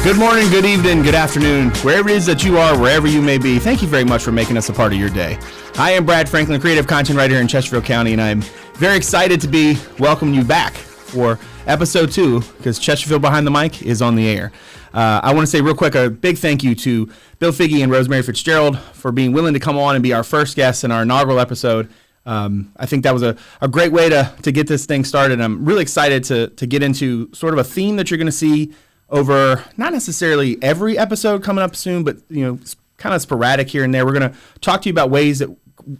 Good morning, good evening, good afternoon, wherever it is that you are, wherever you may be. Thank you very much for making us a part of your day. I am Brad Franklin, creative content writer here in Chesterfield County, and I'm very excited to be welcoming you back for episode 2 because Chesterfield Behind the Mic is on the air. I want to say real quick a big thank you to Bill Figge and Rosemary Fitzgerald for being willing to come on and be our first guests in our inaugural episode. I think that was a great way to get this thing started. I'm really excited to get into sort of a theme that you're going to see over not necessarily every episode coming up soon, but kind of sporadic here and there. We're going to talk to you about ways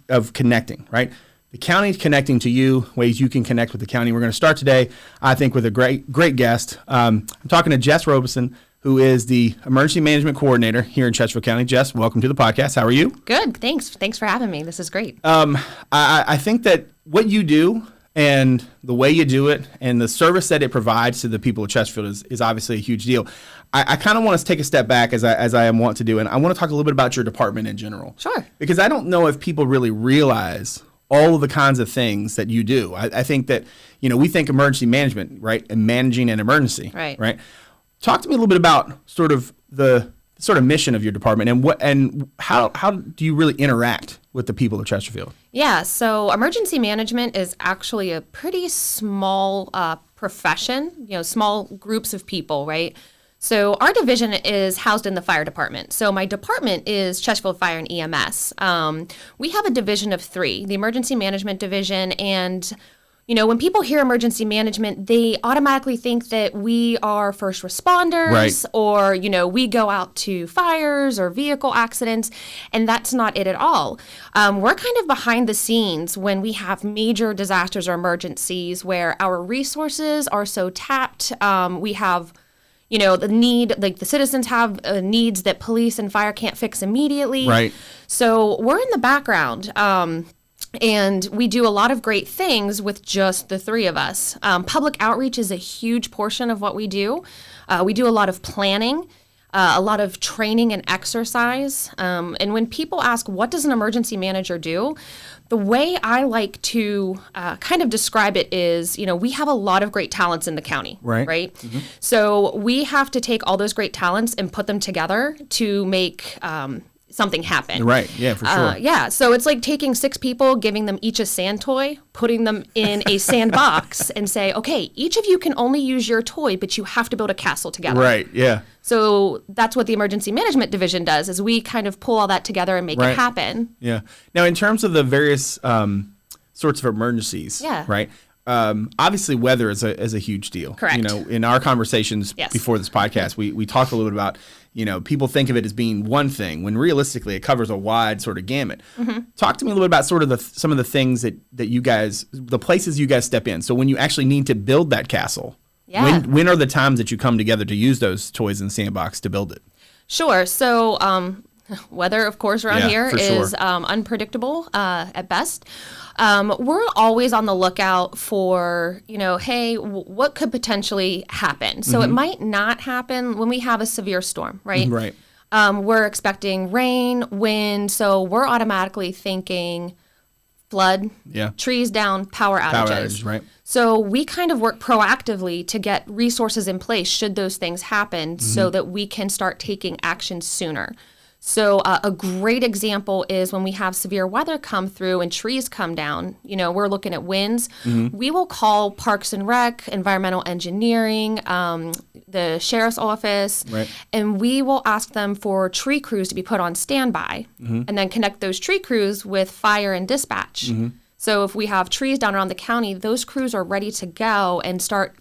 of connecting, right? The county connecting to you, ways you can connect with the county. We're going to start today, I think, with a great guest. I'm talking to Jess Robison, who is the Emergency Management Coordinator here in Chesterfield County. Jess, welcome to the podcast. How are you? Good, thanks. Thanks for having me. This is great. I think that what you do and the way you do it and the service that it provides to the people of Chesterfield is obviously a huge deal. I kind of want to take a step back as I am wont to do, and I want to talk a little bit about your department in general. Sure. Because I don't know if people really realize all of the kinds of things that you do. I think that, we think emergency management, right, and managing an emergency. Right. Talk to me a little bit about sort of the mission of your department and how do you really interact with the people of Chesterfield? Yeah, so emergency management is actually a pretty small profession, small groups of people, right? So our division is housed in the fire department. So my department is Chesterfield Fire and EMS. We have a division of 3, the emergency management division, and when people hear emergency management, they automatically think that we are first responders, right, or, we go out to fires or vehicle accidents, and that's not it at all. We're kind of behind the scenes when we have major disasters or emergencies where our resources are so tapped. We have the need, like the citizens have needs that police and fire can't fix immediately. Right. So we're in the background. And we do a lot of great things with just the 3 of us. Public outreach is a huge portion of what we do. We do a lot of planning, a lot of training and exercise. And when people ask, what does an emergency manager do? The way I like to kind of describe it is, we have a lot of great talents in the county, right? Mm-hmm. So we have to take all those great talents and put them together to make something happen. Right, yeah, for sure. Yeah, so it's like taking 6 people, giving them each a sand toy, putting them in a sandbox and say, okay, each of you can only use your toy, but you have to build a castle together. Right, yeah. So that's what the emergency management division does, is we kind of pull all that together and make it happen. Yeah. Now, in terms of the various sorts of emergencies, right? Obviously, weather is a huge deal. Correct. In our conversations before this podcast, we talked a little bit about, people think of it as being one thing when realistically it covers a wide sort of gamut. Mm-hmm. Talk to me a little bit about sort of some of the things that you guys, the places you guys step in. So when you actually need to build that castle, when are the times that you come together to use those toys in the sandbox to build it? Sure. So weather, of course, around here is unpredictable at best. We're always on the lookout for, hey, what could potentially happen? So it might not happen when we have a severe storm, right? Right. We're expecting rain, wind, so we're automatically thinking flood, trees down, power outages. Power outage, right. So we kind of work proactively to get resources in place should those things happen so that we can start taking action sooner. So a great example is when we have severe weather come through and trees come down, we're looking at winds. Mm-hmm. We will call Parks and Rec, Environmental Engineering, the Sheriff's Office, and we will ask them for tree crews to be put on standby and then connect those tree crews with fire and dispatch. Mm-hmm. So if we have trees down around the county, those crews are ready to go and start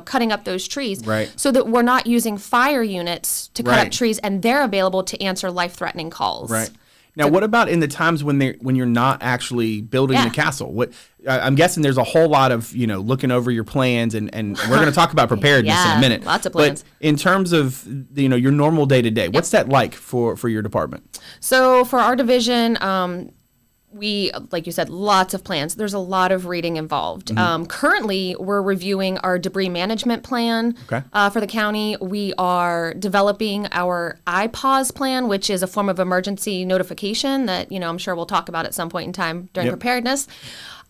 cutting up those trees so that we're not using fire units to cut up trees and they're available to answer life-threatening calls. Right. Now, what about in the times when you're not actually building the castle? I'm guessing there's a whole lot of, looking over your plans and we're going to talk about preparedness in a minute. Lots of plans. But in terms of, your normal day-to-day, what's that like for your department? So for our division, we, like you said, lots of plans. There's a lot of reading involved. Mm-hmm. Currently, we're reviewing our debris management plan for the county. We are developing our IPAWS plan, which is a form of emergency notification that, I'm sure we'll talk about at some point in time during preparedness.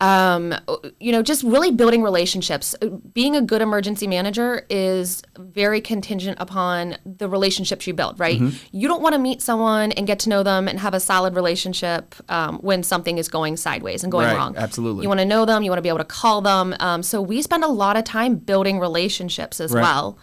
Just really building relationships. Being a good emergency manager is very contingent upon the relationships you build, right? You don't want to meet someone and get to know them and have a solid relationship when something is going sideways and going wrong. Absolutely. You want to know them. You want to be able to call them. So we spend a lot of time building relationships as well.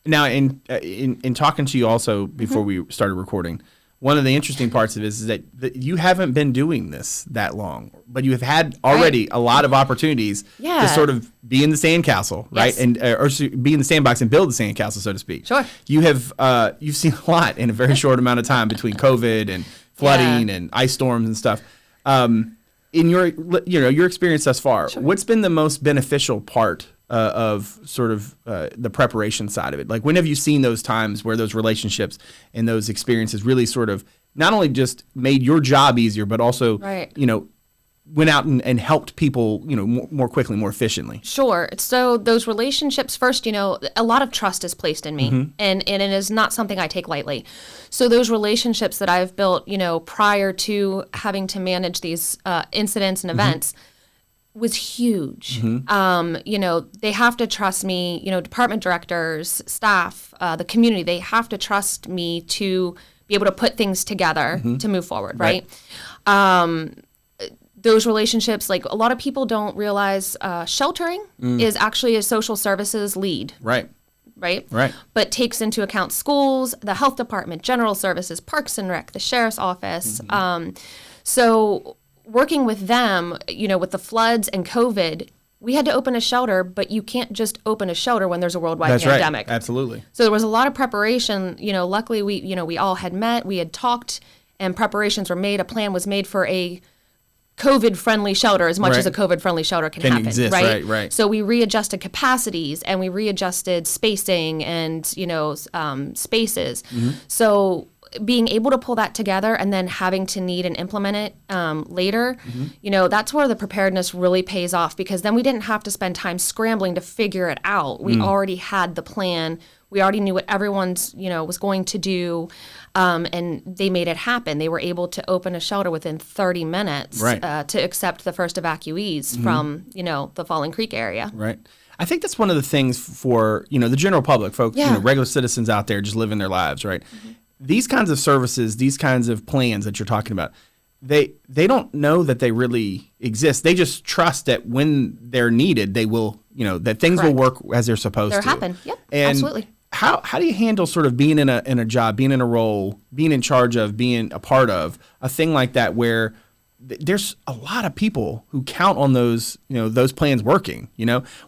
Now, in talking to you also before we started recording, one of the interesting parts of it is that you haven't been doing this that long, but you have had already a lot of opportunities to sort of be in the sandcastle, right? And or be in the sandbox and build the sandcastle, so to speak. Sure. You have you've seen a lot in a very short amount of time between COVID and flooding and ice storms and stuff. In your experience thus far, what's been the most beneficial part of sort of the preparation side of it? Like, when have you seen those times where those relationships and those experiences really sort of not only just made your job easier, but also, went out and helped people, more quickly, more efficiently? Sure. So those relationships, first, a lot of trust is placed in me, and it is not something I take lightly. So those relationships that I've built, prior to having to manage these incidents and events, was huge. They have to trust me, department directors, staff, the community, they have to trust me to be able to put things together to move forward, right? Those relationships, like, a lot of people don't realize sheltering is actually a social services lead. Right. But takes into account schools, the health department, general services, parks and rec, the sheriff's office. So working with them, with the floods and COVID, we had to open a shelter, but you can't just open a shelter when there's a worldwide pandemic. Right. Absolutely. So there was a lot of preparation. Luckily we all had met, we had talked, and preparations were made. A plan was made for a COVID-friendly shelter, as much as a COVID-friendly shelter can happen, exist, right? So we readjusted capacities and we readjusted spacing and spaces. So being able to pull that together and then having to need and implement it later, that's where the preparedness really pays off, because then we didn't have to spend time scrambling to figure it out. We already had the plan. We already knew what everyone's, was going to do, and they made it happen. They were able to open a shelter within 30 minutes to accept the first evacuees from, the Falling Creek area. Right. I think that's one of the things for, the general public, folks, regular citizens out there just living their lives, right? These kinds of services, these kinds of plans that you're talking about, they don't know that they really exist. They just trust that when they're needed, they will, that things will work as they're supposed to. They'll happen. Yep, and absolutely. How do you handle sort of being in a job, being in a role, being in charge of, being a part of a thing like that, where there's a lot of people who count on those, those plans working?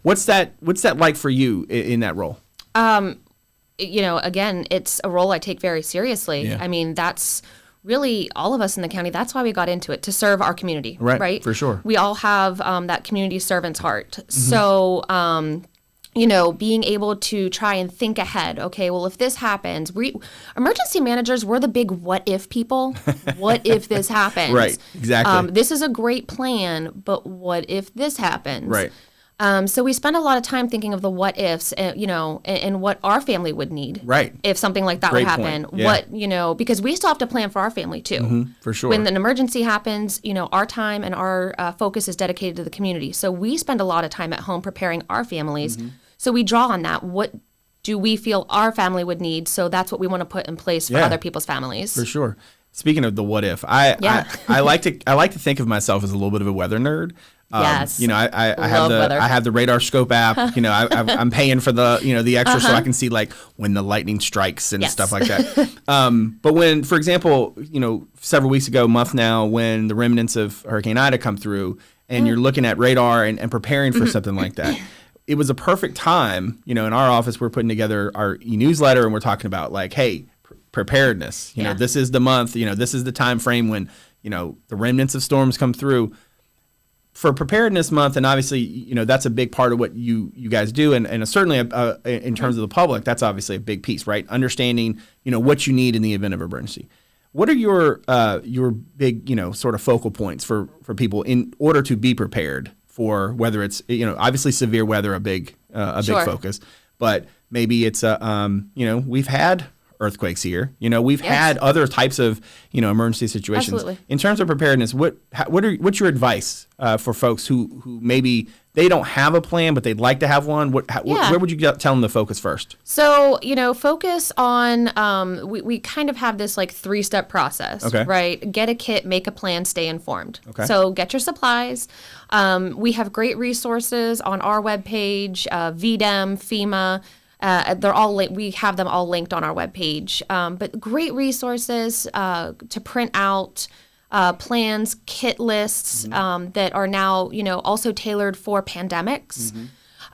What's that like for you in that role? Again, it's a role I take very seriously. Yeah. I mean, that's really all of us in the county. That's why we got into it, to serve our community. Right. For sure. We all have that community servant's heart. So, being able to try and think ahead. Okay, well, if this happens, emergency managers, we're the big what if people. What if this happens? Right, exactly. This is a great plan, but what if this happens? Right. So we spend a lot of time thinking of the what ifs, and what our family would need. Right. If something like that would happen. Point. Yeah. What, because we still have to plan for our family too. For sure. When an emergency happens, our time and our focus is dedicated to the community. So we spend a lot of time at home preparing our families. So we draw on that. What do we feel our family would need? So that's what we want to put in place for other people's families. For sure. Speaking of the what if, I like to think of myself as a little bit of a weather nerd. Yes. I have the radar scope app. I'm paying for the extra so I can see like when the lightning strikes and stuff like that. But when, for example, several weeks ago, month now, when the remnants of Hurricane Ida come through and you're looking at radar and preparing for something like that, it was a perfect time. In our office, we're putting together our e-newsletter and we're talking about like, hey, preparedness. This is the month. This is the time frame when the remnants of storms come through. For Preparedness Month, and obviously, that's a big part of what you guys do, and certainly in terms of the public, that's obviously a big piece, right? Understanding, what you need in the event of emergency. What are your big, sort of focal points for people in order to be prepared for whether it's, obviously severe weather, a big focus, but maybe it's we've had earthquakes here. We've had other types of, emergency situations. Absolutely. In terms of preparedness, what's your advice for folks who maybe they don't have a plan, but they'd like to have one? Where would you tell them to focus first? So, focus on, we kind of have this like 3-step process, right? Get a kit, make a plan, stay informed. Okay. So get your supplies. We have great resources on our webpage, VDEM, FEMA. They're all we have them all linked on our webpage. But great resources to print out. Plans, kit lists that are now, also tailored for pandemics.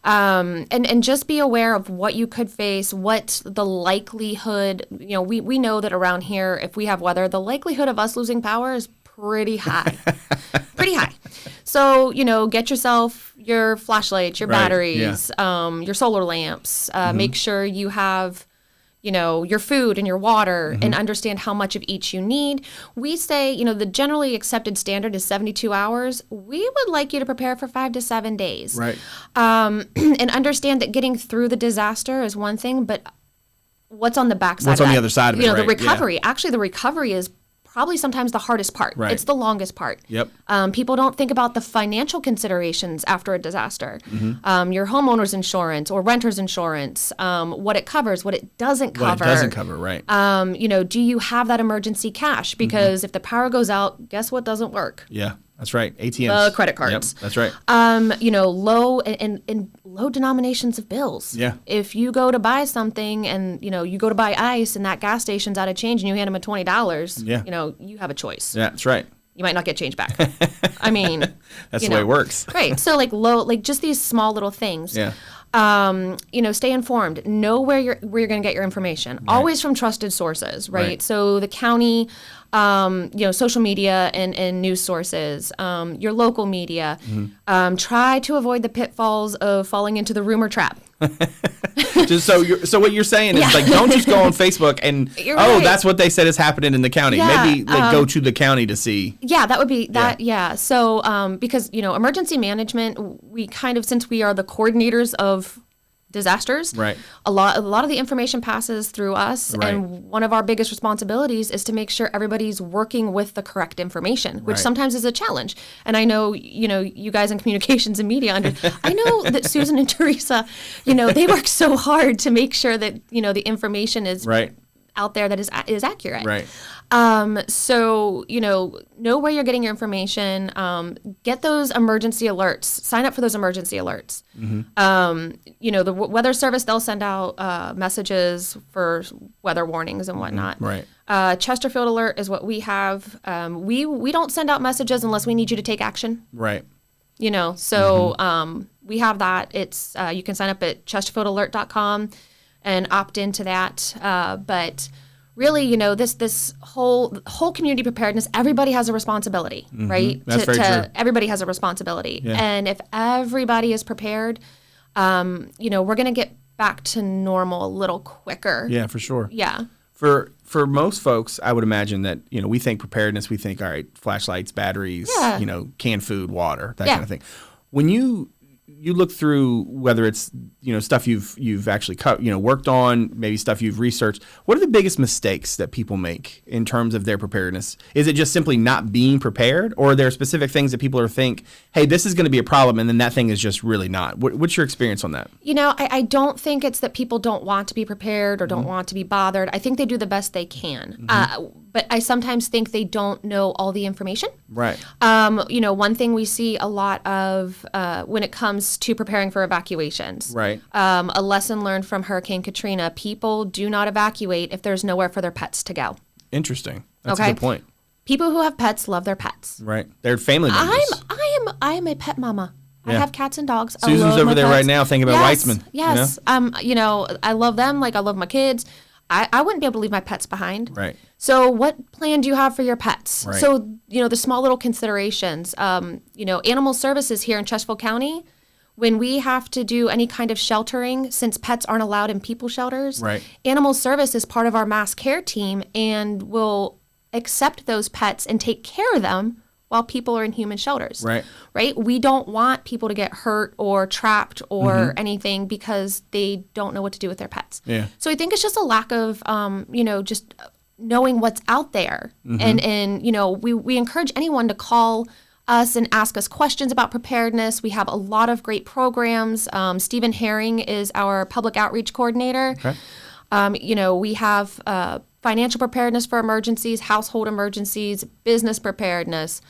And just be aware of what you could face, what the likelihood, we know that around here, if we have weather, the likelihood of us losing power is pretty high. Pretty high. So, get yourself your flashlights, your batteries, your solar lamps. Make sure you have your food and your water and understand how much of each you need. We say, the generally accepted standard is 72 hours. We would like you to prepare for 5 to 7 days. Right. And understand that getting through the disaster is one thing, but what's on the backside What's on the other side of it, the recovery. Yeah. Actually, the recovery is probably sometimes the hardest part. Right. It's the longest part. Yep. People don't think about the financial considerations after a disaster. Your homeowner's insurance or renter's insurance, what it covers, what it doesn't cover. What it doesn't cover, right. Do you have that emergency cash? Because if the power goes out, guess what doesn't work? Yeah. That's right. ATMs. Credit cards. Yep, that's right. Low and low denominations of bills. Yeah. If you go to buy something and, you go to buy ice and that gas station's out of change and you hand them a $20, you have a choice. Yeah, that's right. You might not get change back. I mean. That's the way it works. Right. So just these small little things. Yeah. Stay informed. Know where you're going to get your information. Right. Always from trusted sources, right? So the county, social media and news sources, your local media. Try to avoid the pitfalls of falling into the rumor trap. So what you're saying is don't just go on Facebook and that's what they said is happening in the county. Yeah, maybe go to the county to see. Yeah, that would be that. Yeah. So because emergency management, we kind of, since we are the coordinators of disasters, right, a lot of the information passes through us, right. And one of our biggest responsibilities is to make sure everybody's working with the correct information, which right. sometimes is a challenge. And I know you guys in communications and media I know that Susan and Teresa, they work so hard to make sure that the information is right. out there that is accurate. Right. So, know where you're getting your information, get those emergency alerts, sign up for those emergency alerts. The weather service, they'll send out messages for weather warnings and whatnot. Right. Chesterfield Alert is what we have. We don't send out messages unless we need you to take action. Right. So we have that. It's you can sign up at chesterfieldalert.com and opt into that. But really, this whole community preparedness, everybody has a responsibility, right? That's very true. Everybody has a responsibility. Yeah. And if everybody is prepared, we're going to get back to normal a little quicker. Yeah, for sure. Yeah. For most folks, I would imagine that, we think preparedness, we think, all right, flashlights, batteries, canned food, water, that kind of thing. When you look through whether it's stuff you've actually worked on, maybe stuff you've researched, what are the biggest mistakes that people make in terms of their preparedness? Is it just simply not being prepared, or are there specific things that people think, hey, this is going to be a problem, and then that thing is just really not? What's your experience on that? I don't think it's that people don't want to be prepared or don't want to be bothered. I think they do the best they can. But I sometimes think they don't know all the information. Right. One thing we see a lot of when it comes to preparing for evacuations. Right. A lesson learned from Hurricane Katrina: people do not evacuate if there's nowhere for their pets to go. Interesting. That's a good point. People who have pets love their pets. Right. They're family members. I am a pet mama. Yeah. I have cats and dogs. Susan's over there right now thinking about Weitzman. Yes. I love them like I love my kids. I wouldn't be able to leave my pets behind. Right. So what plan do you have for your pets? Right. So, the small little considerations, animal services here in Chesterfield County, when we have to do any kind of sheltering, since pets aren't allowed in people shelters, right. Animal service is part of our mass care team and will accept those pets and take care of them while people are in human shelters. Right. We don't want people to get hurt or trapped or anything because they don't know what to do with their pets. Yeah. So I think it's just a lack of, just knowing what's out there. And we encourage anyone to call us and ask us questions about preparedness. We have a lot of great programs. Stephen Herring is our public outreach coordinator. Okay. We have financial preparedness for emergencies, household emergencies, business preparedness.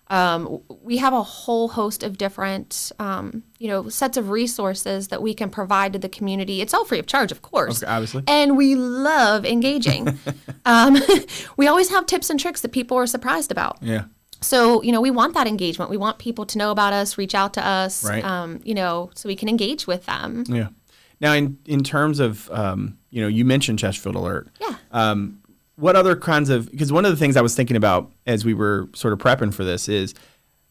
We have a whole host of different, sets of resources that we can provide to the community. It's all free of charge, of course. Okay, obviously. And we love engaging. We always have tips and tricks that people are surprised about. Yeah. So, we want that engagement. We want people to know about us, reach out to us, Right. So we can engage with them. Yeah. Now, in terms of, you mentioned Chesterfield Alert. Yeah. What other kinds of, because one of the things I was thinking about as we were sort of prepping for this is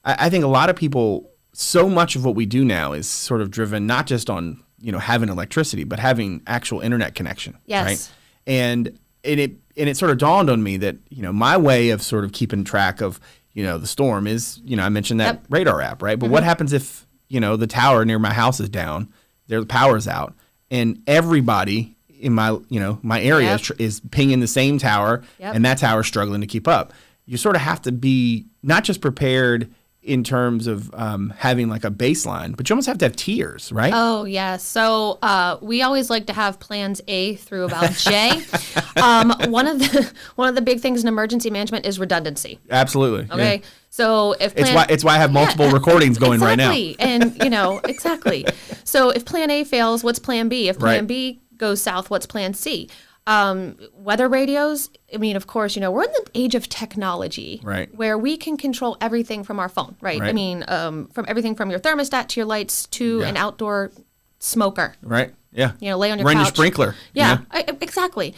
I think a lot of people, so much of what we do now is sort of driven not just on, having electricity, but having actual internet connection. Yes. Right. And it sort of dawned on me that, my way of sort of keeping track of, the storm is, I mentioned that radar app, right? But what happens if, the tower near my house is down, the power's out, and everybody in my area is pinging the same tower, and that tower is struggling to keep up. You sort of have to be not just prepared in terms of having like a baseline, but you almost have to have tiers, right? Oh, yes. So we always like to have plans A through about J. One of the big things in emergency management is redundancy. Absolutely. Okay. Yeah. So if it's why I have multiple recordings going right now. And exactly. So if plan A fails, what's plan B? If plan B goes south, what's plan C? Weather radios, of course, we're in the age of technology, right, where we can control everything from our phone, right? From everything from your thermostat to your lights to an outdoor smoker. Right, yeah. Lay on your couch. Run your sprinkler. Yeah, exactly.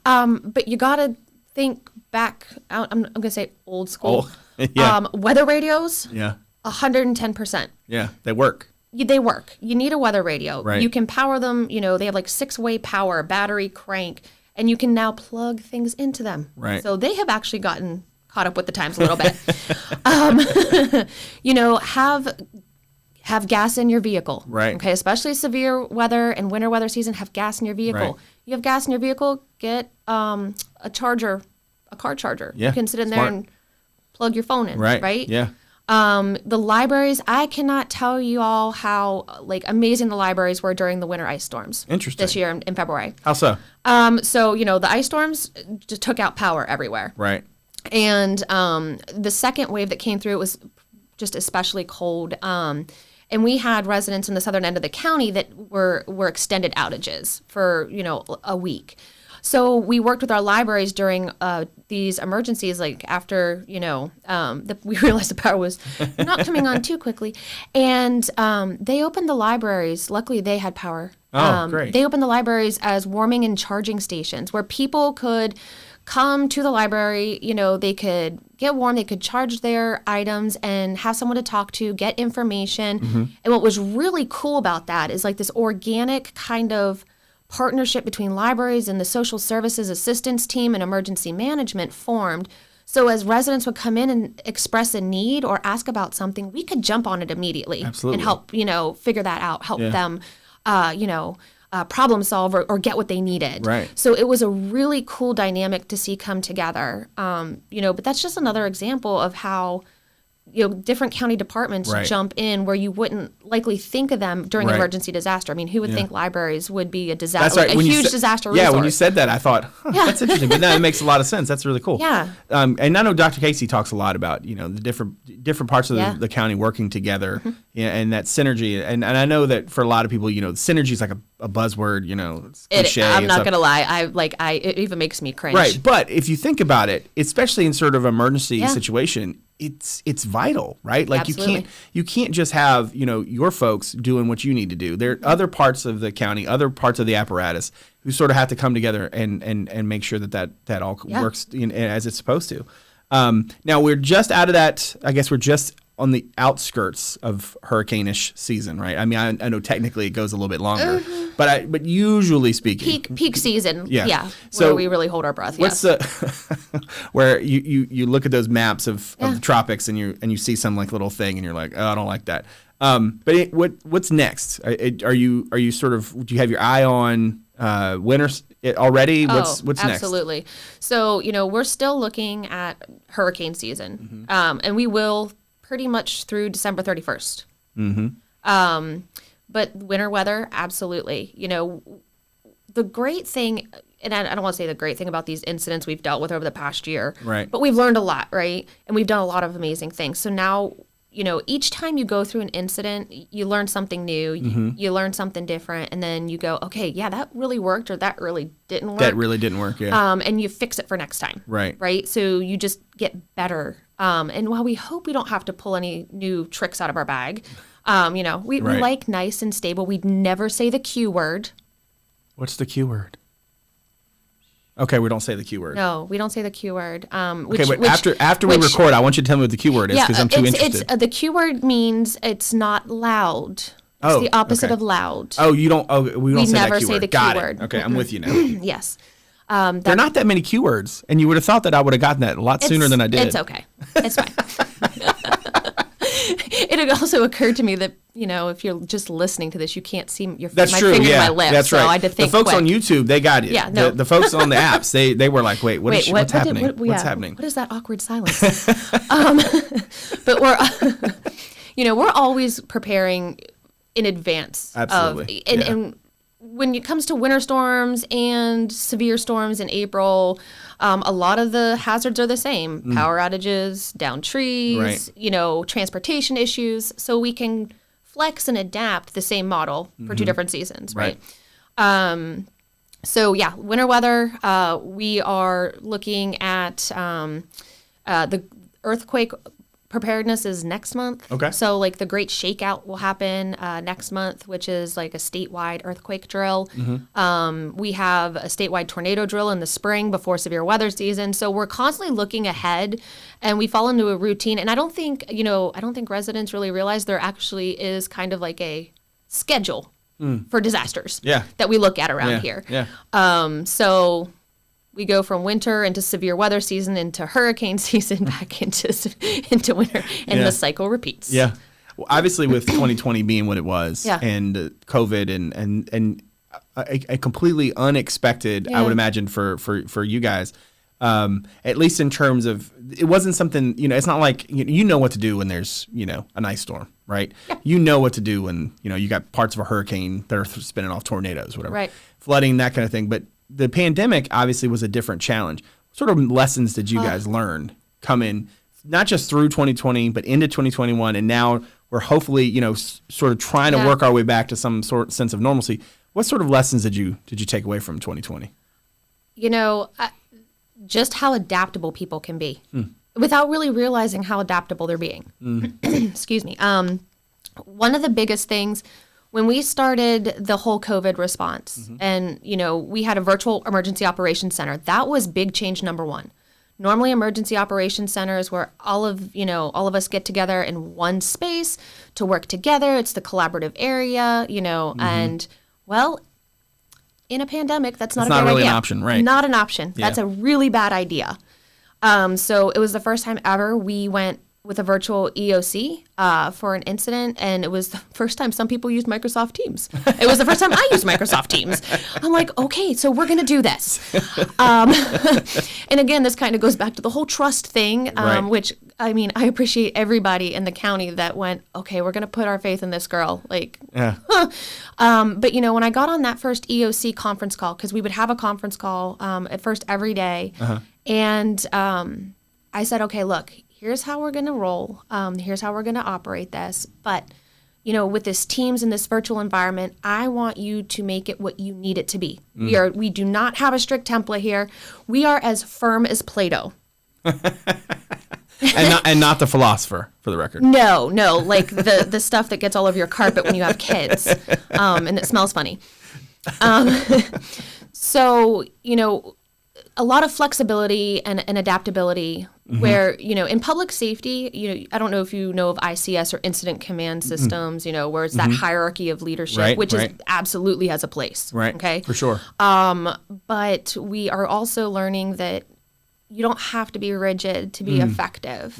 But you got to think back, I'm going to say old school. Weather radios, 110%. Yeah, they work. They work. You need a weather radio. Right. You can power them, they have like 6-way power, battery, crank, and you can now plug things into them. Right. So they have actually gotten caught up with the times a little bit. Have gas in your vehicle. Right. Okay, especially severe weather and winter weather season, have gas in your vehicle. Right. You have gas in your vehicle, get a charger, a car charger. Yeah. You can sit in there and plug your phone in. Right? Yeah. The libraries, I cannot tell you all how amazing the libraries were during the winter ice storms. Interesting. This year in February. How so? So the ice storms just took out power everywhere. Right. And the second wave that came through, it was just especially cold. And we had residents in the southern end of the county that were extended outages for a week. So we worked with our libraries during these emergencies, after, we realized the power was not coming on too quickly. And they opened the libraries. Luckily, they had power. Oh, great. They opened the libraries as warming and charging stations where people could come to the library. They could get warm, they could charge their items and have someone to talk to, get information. Mm-hmm. And what was really cool about that is this organic kind of partnership between libraries and the social services assistance team and emergency management formed. So as residents would come in and express a need or ask about something, we could jump on it immediately. Absolutely. And help, figure that out, help them, problem solve or get what they needed. Right. So it was a really cool dynamic to see come together. But that's just another example of how different county departments jump in where you wouldn't likely think of them during emergency disaster. Who would think libraries would be a disaster, a huge disaster resource? Yeah, when you said that, I thought, that's interesting. But now it makes a lot of sense. That's really cool. Yeah. And I know Dr. Casey talks a lot about, the different parts of the county working together and that synergy. And I know that for a lot of people, synergy is like a buzzword, it's cliche. I'm not going to lie. It even makes me cringe. Right. But if you think about it, especially in sort of emergency situation, it's vital, right? Absolutely. you can't just have, your folks doing what you need to do. There are other parts of the county, other parts of the apparatus who sort of have to come together and make sure that all works as it's supposed to. Now we're just out of that. I guess we're just on the outskirts of hurricane-ish season, right? I mean, I know technically it goes a little bit longer, but usually speaking, peak season, yeah. So where we really hold our breath. What's the where you look at those maps of the tropics and you see some like little thing and you're like, oh, I don't like that. But what's next? Are you sort of, do you have your eye on winter already? What's next? Absolutely. So, we're still looking at hurricane season, and we will pretty much through December 31st. But winter weather, absolutely. The great thing, and I don't want to say the great thing about these incidents we've dealt with over the past year, right? But we've learned a lot, right? And we've done a lot of amazing things. So now, each time you go through an incident, you learn something new, you learn something different, and then you go, okay, yeah, that really worked, or that really didn't work. That really didn't work, yeah. And you fix it for next time. Right. So you just get better. And while we hope we don't have to pull any new tricks out of our bag, we like nice and stable. We'd never say the Q word. What's the Q word? Okay, we don't say the Q word. No, we don't say the Q word. After we record, I want you to tell me what the Q word is, because I'm too interested. The Q word means it's not loud. It's the opposite of loud. Oh, you don't. Oh, we don't say that Q word. We never say the Q word. Okay, I'm with you now. Yes. There are not that many Q words, and you would have thought that I would have gotten that a lot sooner than I did. It's okay. It's fine. It had also occurred to me that, if you're just listening to this, you can't see my finger in my lip. That's right. So I had to think the folks quick. on YouTube, they got it. Yeah, no. The folks on the apps, they were like, what's happening? What's happening? What is that awkward silence? But we're always preparing in advance. Absolutely. And when it comes to winter storms and severe storms in April, a lot of the hazards are the same. Power outages, downed trees, transportation issues. So we can flex and adapt the same model for two different seasons, right? Winter weather, we are looking at the earthquake preparedness is next month. Okay. So the Great Shakeout will happen next month, which is like a statewide earthquake drill. We have a statewide tornado drill in the spring before severe weather season. So we're constantly looking ahead, and we fall into a routine. And I don't think residents really realize there actually is kind of like a schedule for disasters that we look at around here. So we go from winter into severe weather season into hurricane season back into winter, and the cycle repeats. Yeah. Well, obviously with 2020 being what it was, and COVID and a completely unexpected, I would imagine for you guys, at least in terms of, it wasn't something, it's not like, you know what to do when there's, an ice storm, right? Yeah. You know what to do when, you got parts of a hurricane that are spinning off tornadoes, whatever. Right. Flooding, that kind of thing. But the pandemic obviously was a different challenge. What sort of lessons did you guys learn coming, not just through 2020, but into 2021, and now we're hopefully, sort of trying to work our way back to some sort of sense of normalcy. What sort of lessons did you take away from 2020? Just how adaptable people can be without really realizing how adaptable they're being. Excuse me. One of the biggest things when we started the whole COVID response, and, we had a virtual emergency operations center, that was big change number one. Normally, emergency operations centers where all of us get together in one space to work together. It's the collaborative area, and, well, in a pandemic, that's not a good idea. Not really an option, right? Not an option. Yeah. That's a really bad idea. So it was the first time ever we went with a virtual EOC for an incident, and it was the first time some people used Microsoft Teams. It was the first time I used Microsoft Teams. I'm like, okay, so we're going to do this. And again, this kind of goes back to the whole trust thing, which, I appreciate everybody in the county that went, okay, we're going to put our faith in this girl. But, when I got on that first EOC conference call, because we would have a conference call at first every day, and I said, okay, look, here's how we're going to roll. Here's how we're going to operate this. But, with this Teams and this virtual environment, I want you to make it what you need it to be. We do not have a strict template here. We are as firm as Play-Doh. and not the philosopher, for the record. No, like the stuff that gets all over your carpet when you have kids, and it smells funny. So, a lot of flexibility and adaptability, where, in public safety, I don't know if you know of ICS or incident command systems, where it's that hierarchy of leadership, which is absolutely has a place. Right. Okay. For sure. But we are also learning that you don't have to be rigid to be effective.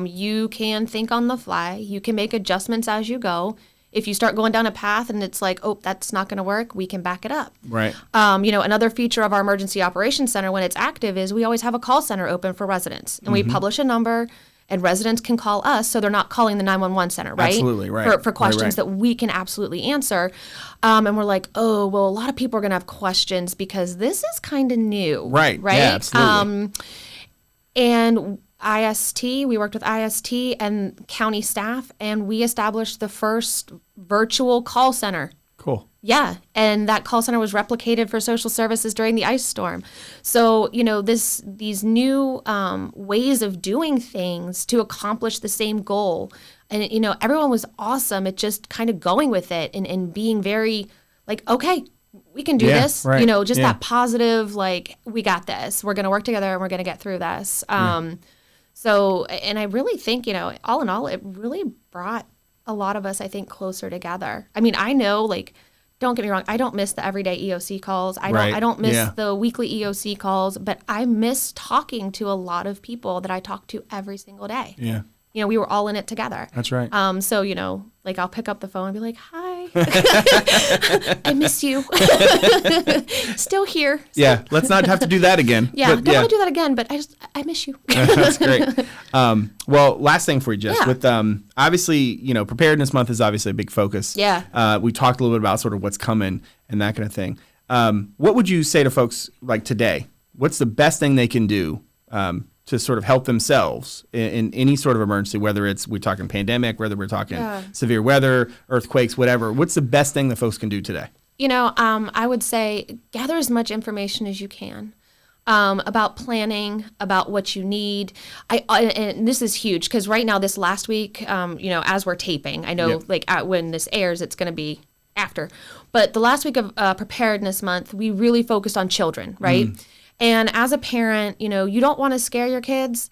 You can think on the fly. You can make adjustments as you go. If you start going down a path and it's like, oh, that's not going to work, we can back it up. Right. Another feature of our Emergency Operations Center when it's active is we always have a call center open for residents. And we publish a number, and residents can call us, so they're not calling the 911 center, right? Absolutely, right. For questions that we can absolutely answer. And we're like, oh, well, a lot of people are going to have questions because this is kind of new. Right. Yeah, absolutely. And IST, we worked with IST and county staff, and we established the first virtual call center. Cool. Yeah, and that call center was replicated for social services during the ice storm. So, these new ways of doing things to accomplish the same goal. And, everyone was awesome at just kind of going with it and being very like, okay, we can do this. Right. That positive, like, we got this. We're going to work together and we're going to get through this. So, and I really think, all in all, it really brought a lot of us, I think, closer together. I mean, I know, like, don't get me wrong, I don't miss the everyday EOC calls. I don't miss the weekly EOC calls, but I miss talking to a lot of people that I talk to every single day. Yeah. We were all in it together. That's right. So, like, I'll pick up the phone and be like, hi, I miss you. Still here. So. Yeah. Let's not have to do that again. Yeah. Don't want to do that again, but I miss you. That's great. Well, last thing for you, Jess, with, obviously, Preparedness Month is obviously a big focus. Yeah. We talked a little bit about sort of what's coming and that kind of thing. What would you say to folks like today? What's the best thing they can do, to sort of help themselves in any sort of emergency, whether we're talking pandemic, whether we're talking severe weather, earthquakes, whatever. What's the best thing that folks can do today? I would say gather as much information as you can about planning, about what you need. And this is huge because right now, this last week, as we're taping, I know when this airs, it's going to be after. But the last week of Preparedness Month, we really focused on children, right? And as a parent, you don't want to scare your kids,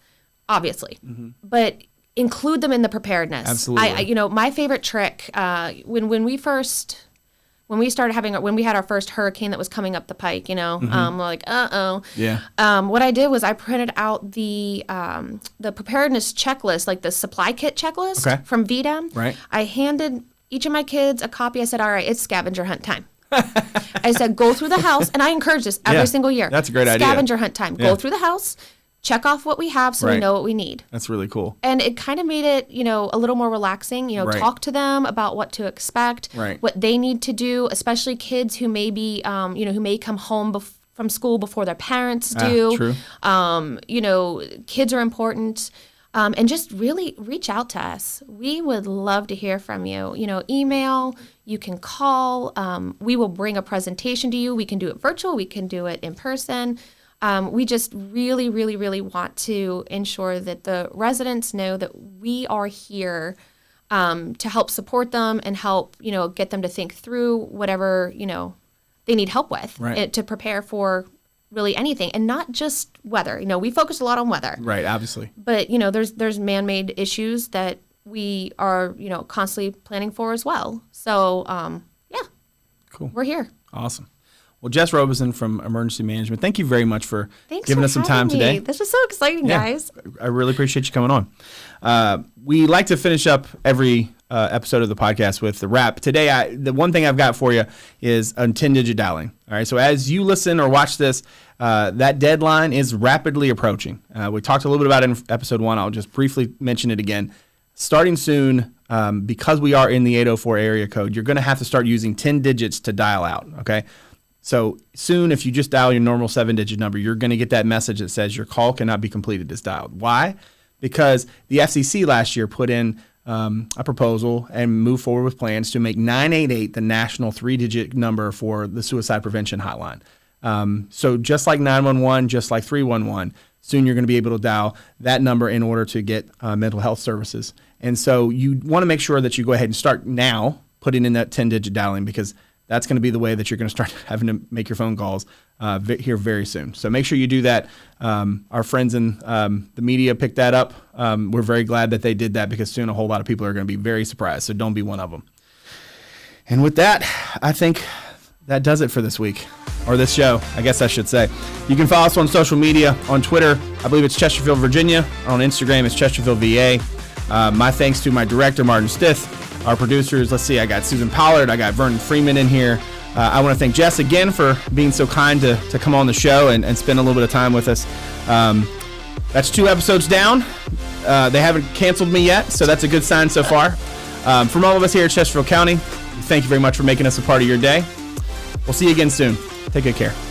obviously, but include them in the preparedness. Absolutely. My favorite trick when we had our first hurricane that was coming up the pike, we're like, Yeah. What I did was I printed out the preparedness checklist, like the supply kit checklist from VDAM. Right. I handed each of my kids a copy. I said, all right, it's scavenger hunt time. I said, go through the house, and I encourage this every single year. That's a great idea. Scavenger hunt time. Go through the house, check off what we have so we know what we need. That's really cool. And it kind of made it, a little more relaxing. Talk to them about what to expect, what they need to do, especially kids who may be, who may come home from school before their parents do. True. Kids are important. And just really reach out to us. We would love to hear from you. Email, you can call. We will bring a presentation to you. We can do it virtual. We can do it in person. We just really, really, really want to ensure that the residents know that we are here to help support them and help, get them to think through whatever, they need help with to prepare for really anything, and not just weather. We focus a lot on weather. Right, obviously. But, there's man-made issues that we are, constantly planning for as well. So, cool. We're here. Awesome. Well, Jess Robison from Emergency Management, thank you very much for giving us some time today. This was so exciting, guys. I really appreciate you coming on. We like to finish up every episode of the podcast with the wrap. Today, the one thing I've got for you is a 10-digit dialing. All right, so as you listen or watch this, that deadline is rapidly approaching. We talked a little bit about it in episode 1. I'll just briefly mention it again. Starting soon, because we are in the 804 area code, you're going to have to start using 10 digits to dial out, okay? So soon, if you just dial your normal 7-digit number, you're going to get that message that says your call cannot be completed as dialed. Why? Because the FCC last year put in a proposal and moved forward with plans to make 988 the national 3-digit number for the suicide prevention hotline. So just like 911, just like 311, soon you're going to be able to dial that number in order to get mental health services. And so you want to make sure that you go ahead and start now putting in that 10-digit dialing, because that's going to be the way that you're going to start having to make your phone calls here very soon. So make sure you do that. Our friends in the media picked that up. We're very glad that they did that because soon a whole lot of people are going to be very surprised. So don't be one of them. And with that, I think that does it for this week, or this show, I guess I should say. You can follow us on social media. On Twitter, I believe it's Chesterfield, Virginia. On Instagram, it's Chesterfield, VA. My thanks to my director, Martin Stith. Our producers, let's see, I got Susan Pollard, I got Vernon Freeman in here. I want to thank Jess again for being so kind to come on the show and spend a little bit of time with us. That's 2 episodes down. They haven't canceled me yet, so that's a good sign so far. From all of us here at Chesterfield County, thank you very much for making us a part of your day. We'll see you again soon. Take good care.